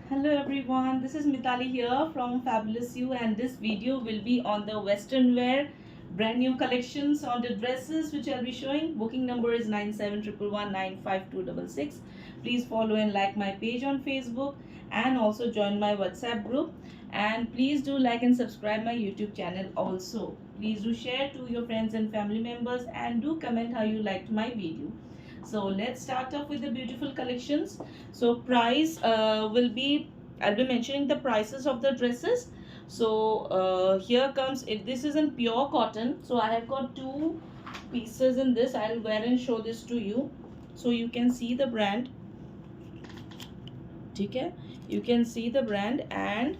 Hello everyone, this is Mitali here from Fabulous You, and this video will be on the western wear brand new collections on the dresses which I'll be showing. Booking number is 9711195266. Please follow and like my page on Facebook and also join my WhatsApp group, and please do like and subscribe my YouTube channel also. Please do share to your friends and family members and do comment how you liked my video. So let's start off with the beautiful collections. So price will be, I'll be mentioning the prices of the dresses. So here comes it. This is in pure cotton. So I have got two pieces in this. I'll wear and show this to you so you can see the brand. Okay, you can see the brand, and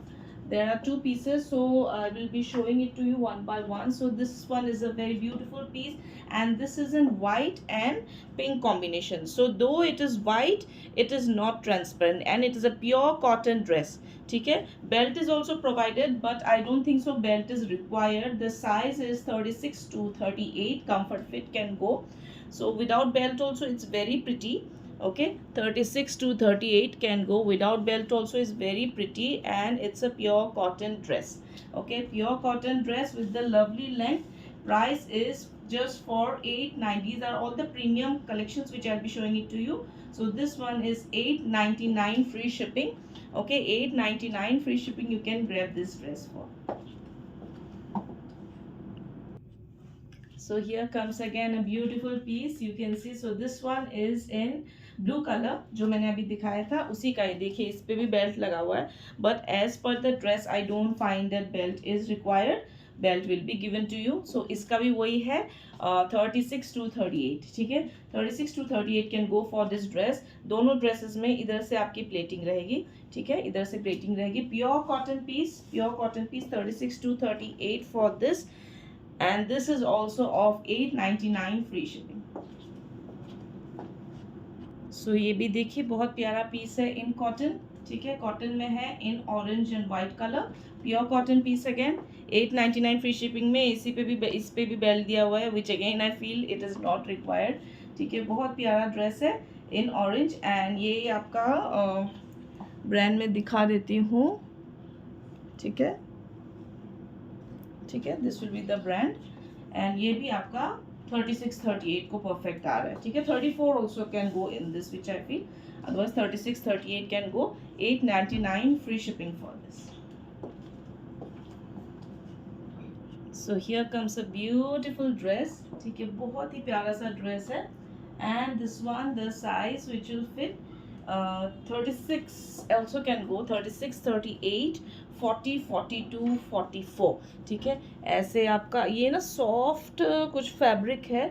there are two pieces, so I will be showing it to you one by one. So this one is a very beautiful piece, and this is in white and pink combination. So though it is white, it is not transparent, and it is a pure cotton dress. Okay, belt is also provided, but I don't think so belt is required. The size is 36 to 38, comfort fit can go. So without belt also it's very pretty. Okay, 36 to 38 can go without belt also, is very pretty, and it's a pure cotton dress. Okay, pure cotton dress with the lovely length. Price is just for 890. These are all the premium collections which I'll be showing it to you. So this one is 899 free shipping. Okay, 899 free shipping, you can grab this dress for. So here comes again a beautiful piece, you can see. So this one is in blue colour, जो मैंने अभी दिखाया था उसी का ही. देखिए इस पे भी बेल्ट लगा हुआ है, but as per the dress I don't find that belt is required. Belt will be given to you. So इसका भी वही है 36 to 38. ठीक है, 36 to 38 can go for this dress. दोनों ड्रेसेस में इधर से आपकी प्लेटिंग रहेगी. ठीक है, इधर से प्लेटिंग रहेगी. Pure cotton piece, pure cotton piece, 36 to 38 for this, and this is also of 899 free shipping. So ये भी देखिए बहुत प्यारा पीस है इन कॉटन. ठीक है, कॉटन में है in orange and white colour. Pure cotton piece again 899 free shipping में. इसी पे भी, इस पे भी बेल्ट दिया हुआ है, which again I feel it is not required. ठीक है, बहुत प्यारा ड्रेस है इन ऑरेंज, एंड ये आपका ब्रांड में दिखा देती हूँ. ठीक है, ठीक है, this will be the brand, and ये भी आपका 36 38 को परफेक्ट आ रहा है. ठीक है, 34 also can go in this which I feel. Otherwise 36 38 can go. 899 free shipping for this. So here comes a beautiful dress. ठीक है, बहुत ही प्यारा सा ड्रेस है, and this one the size which will fit 36 also can go. 36 38 40 42 44. ठीक है, ऐसे आपका ये ना सॉफ्ट कुछ फैब्रिक है.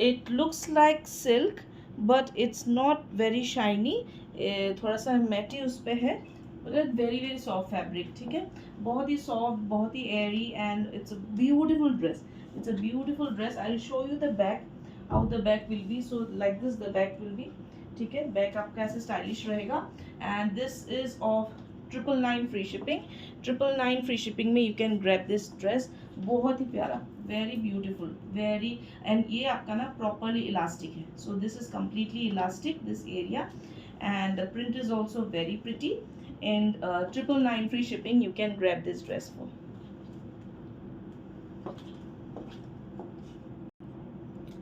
It looks like silk but it's not very shiny. थोड़ा सा मैटी उस पर है, मतलब वेरी वेरी सॉफ्ट फैब्रिक. ठीक है, बहुत ही सॉफ्ट, बहुत ही airy, and it's a beautiful dress. It's a beautiful dress. I will show you the back, how the back will be. So like this the back will be. ठीक है, back आपका ऐसे स्टाइलिश रहेगा, and this is of 999 free shipping. 999 free shipping में you can grab this dress. बहुत ही प्यारा, very beautiful, very, and ये आपका ना प्रॉपरली इलास्टिक है. So this is completely elastic this area, and the print is also very pretty, and 999 free shipping you can grab this dress for.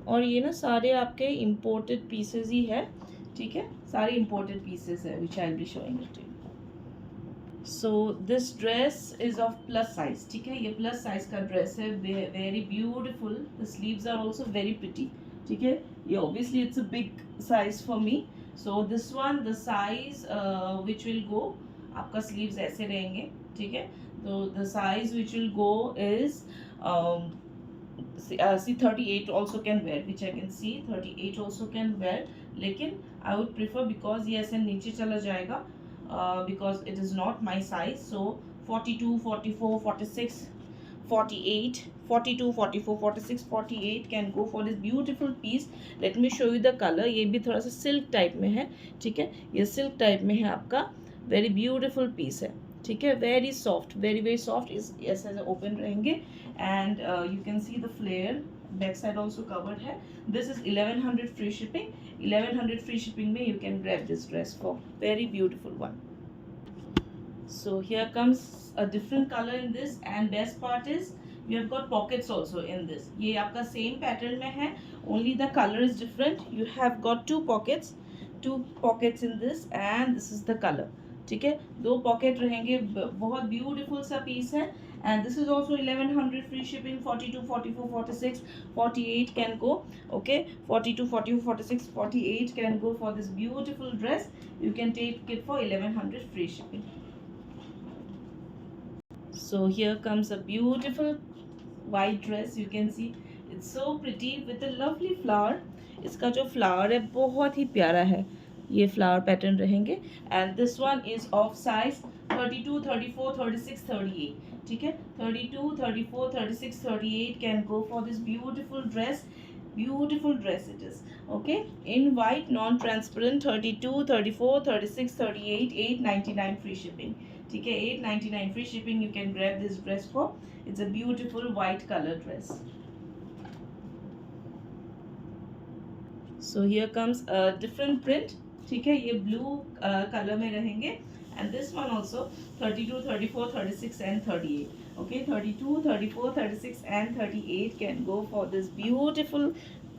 और ये ना सारे आपके इम्पोर्टेड पीसेस ही है. ठीक है, सारे इम्पोर्टेड पीसेस है which I will be showing it to you. So this dress is of plus size. ठीक है, ये प्लस साइज का ड्रेस है, very beautiful. The sleeves are also very pretty. ठीक है, ये obviously it's a big size for me. So this one the size which will go, आपका sleeves ऐसे रहेंगे. ठीक है, तो the size which will go is see 38 also can wear, which I can see 38 also can wear. लेकिन I would prefer, because ये ऐसे नीचे चला जाएगा, because it is not my size. So 42 44 46 48 42 44 46 48 can go for this beautiful piece. Let me show you the color. ये भी थोड़ा सा सिल्क टाइप में है. ठीक है, ये सिल्क टाइप में है आपका. वेरी ब्यूटिफुल पीस है. ठीक है, very soft, very very soft. इस ऐसे ओपन रहेंगे, and you can see the flare. Back side also covered है. This is 1100 free shipping. 1100 free shipping में you can grab this dress for very beautiful one. So here comes a different color in this, and best part is you have got pockets also in this. ये आपका same pattern में है, only the color is different. You have got two pockets in this, and this is the color. ठीक है, दो pocket रहेंगे, बहुत beautiful सा piece है. And this is also 1100 free shipping. 42, 44, 46, 48 can go. Okay, 42, 44, 46, 48 can go for this beautiful dress. You can take it for 1100 free shipping. So here comes a beautiful white dress. You can see it's so pretty with a lovely flower. इसका जो flower है बहुत ही प्यारा है, ये flower pattern रहेंगे. And this one is of size 32, 34, 36, 38. ठीक है, 32, 34, 36, 38 can go for this beautiful dress. Beautiful dress it is. Okay, in white, non-transparent. 32, 34, 36, 38, 899 free shipping. ठीक है, 899 free shipping. You can grab this dress for. It's a beautiful white color dress. So here comes a different print. ठीक है, ये blue color में रहेंगे. And this one also 32, 34, 36 and 38. Okay, 32, 34, 36 and 38 can go for this beautiful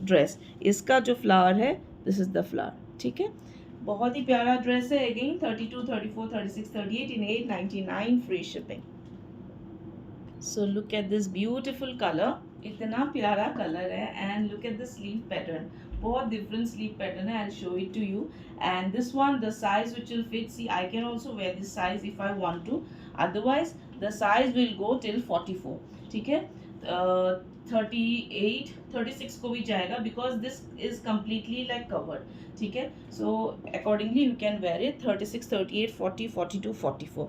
dress. इसका जो flower है, this is the flower. ठीक है, बहुत ही प्यारा ड्रेस है. Again 32, 34, 36, 38 in 899 free shipping. So look at this beautiful color. इतना प्यारा कलर है. And look at the sleeve pattern. बहुत different sleeve pattern है. I'll show it to you. And this one, the size which will fit. See, I can also wear this size if I want to. Otherwise, the size will go till 44. ठीक है, 38, 36 को भी जाएगा because this is completely like covered. ठीक है, so accordingly you can wear it. 36, 38, 40, 42, 44.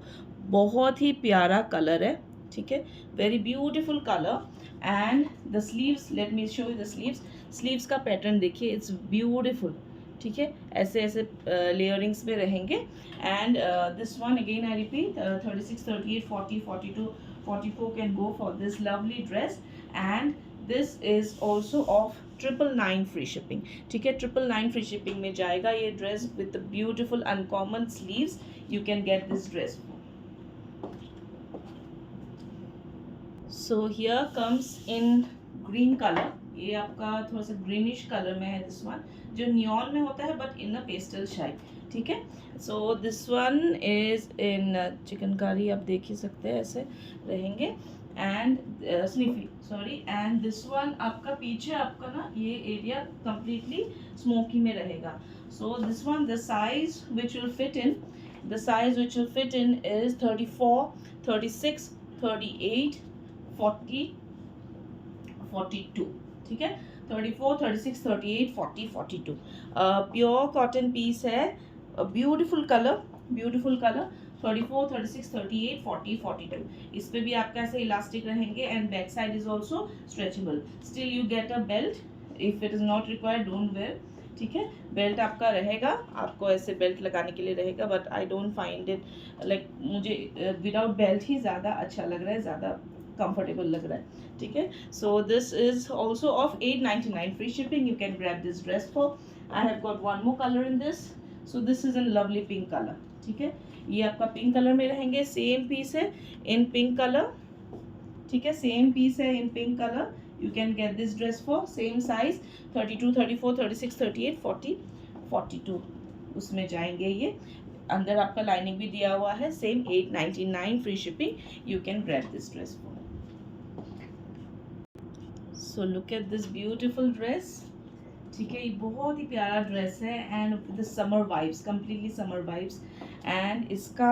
बहुत ही प्यारा कलर है. ठीक है, very beautiful colour. And the sleeves, let me show you the sleeves. Sleeves का पैटर्न देखिए, इट्स ब्यूटीफुल. ठीक है, ऐसे ऐसे लेयरिंग्स में रहेंगे. And this one again I repeat, 36, 38, 40, 42, 44 can go for this lovely dress. And this is also of 999 free shipping. ठीक है, 999 फ्री शिपिंग में जाएगा ये dress with beautiful uncommon sleeves. You can get this dress. So here comes in green color. ये आपका थोड़ा सा greenish colour में है. दिस वन जो नियॉन में होता है but in a pastel shade. ठीक है, so this one is in chikankari. आप देख ही सकते हैं, ऐसे रहेंगे. And sniffy, sorry. And this one आपका पीछे आपका ना ये एरिया कंप्लीटली स्मोकी में रहेगा. सो this one, the size which will fit in, the size which will fit in is 34, 36, 38, 40, 42. ठीक है, 34, 36, 38, 40, 42. प्योर कॉटन पीस है. Beautiful colour, beautiful colour. 34, 36, 38, 40, 42. इस पे भी आपका ऐसे इलास्टिक रहेंगे. And back side is also stretchable. Still you get a belt. If it is not required, don't wear. ठीक है, बेल्ट आपका रहेगा, आपको ऐसे बेल्ट लगाने के लिए रहेगा. But I don't find it like, मुझे विदाउट बेल्ट ही ज़्यादा अच्छा लग रहा है, ज़्यादा कंफर्टेबल लग रहा है. ठीक है, so this is also of 899 free shipping. You can grab this dress for. I have got one more colour in this. So this is in lovely pink colour. ठीक है, ये आपका पिंक कलर में रहेंगे. सेम पीस है in pink colour. ठीक है, same piece है in pink colour. You can get this dress for same size 32, 34, 36, 38, 40, 42 उसमें जाएंगे ये. अंदर आपका लाइनिंग भी दिया हुआ है. Same 899 free shipping. You can grab this dress for. So look at this beautiful dress. ठीक है, ये बहुत ही प्यारा ड्रेस है. And the summer vibes, completely summer vibes. And इसका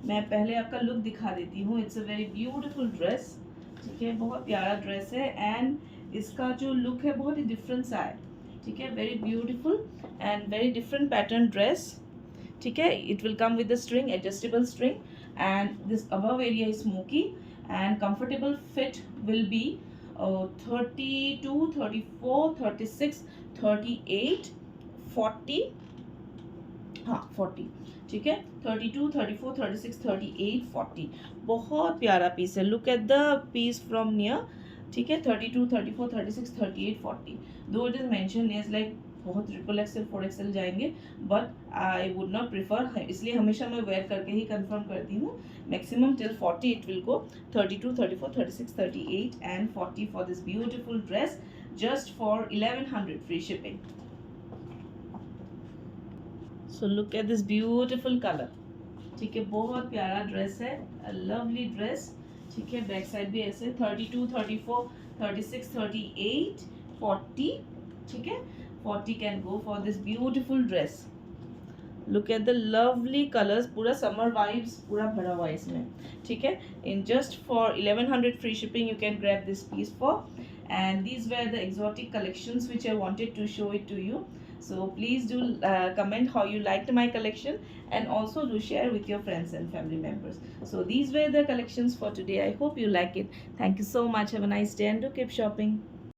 मैं पहले आपका लुक दिखा देती हूँ. It's a very beautiful dress. ठीक है, बहुत प्यारा ड्रेस है. एंड इसका जो लुक है बहुत ही डिफरेंट सा है. ठीक है, very beautiful and very different pattern dress. ठीक है, it will come with the string, adjustable string. And this above area is smoky. And comfortable fit will be 32, 34, 36, 38, 40. हाँ, 40. ठीक है, 32, 34, 36, 38, 40. बहुत प्यारा पीस है. Look at the piece from near. ठीक है, 32, 34, 36, 38, 40. Though it is mention is like बहुत triple XL 4XL जाएंगे, but I would not prefer, इसलिए हमेशा मैं वेयर करके ही कंफर्म करती हूँ. Maximum till 40 it will go. 32, 34, 36, 38 and 40 for this beautiful dress, just for 1100 free shipping. So look at this beautiful color. ठीक है, बहुत प्यारा ड्रेस है, लवली ड्रेस. ठीक है, बैक साइड भी ऐसे 32, 34, 36, 38, 40. ठीक है, 40 can go for this beautiful dress. Look at the lovely colours, पूरा समर वाइब्स पूरा भरा हुआ है इसमें. ठीक है, in just for 1100 free shipping you can grab this piece for. And these were the exotic collections which I wanted to show it to you. So please do comment how you liked my collection, and also do share with your friends and family members. So these were the collections for today. I hope you like it. Thank you so much. Have a nice day and do keep shopping.